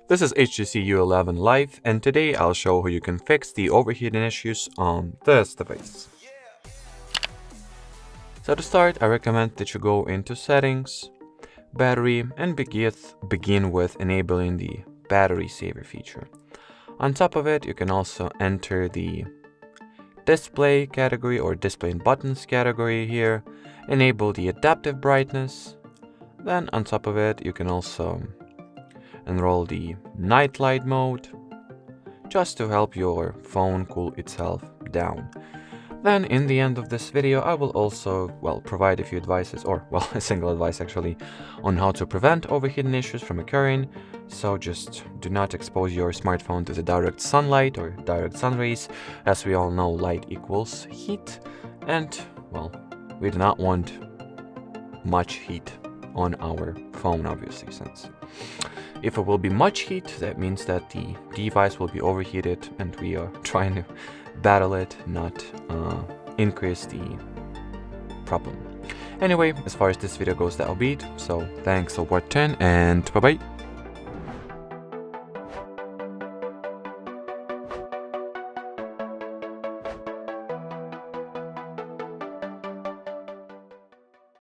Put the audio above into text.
This is HTC U11 Life, and today I'll show how you can fix the overheating issues on this device. So to start, I recommend that you go into Settings, Battery, and begin with enabling the Battery Saver feature. On top of it, you can also enter the Display category or Display and Buttons category here, enable the Adaptive Brightness. Then on top of it, you can also enroll the night light mode, just to help your phone cool itself down. Then in the end of this video, I will also, provide a few advices, or a single advice actually, on how to prevent overheating issues from occurring. So just do not expose your smartphone to the direct sunlight or direct sun rays. As we all know, light equals heat, and we do not want much heat on our phone, obviously, since if it will be much heat, that means that the device will be overheated, and we are trying to battle it, not increase the problem. Anyway, as far as this video goes, that'll be it. So thanks for watching, and bye bye.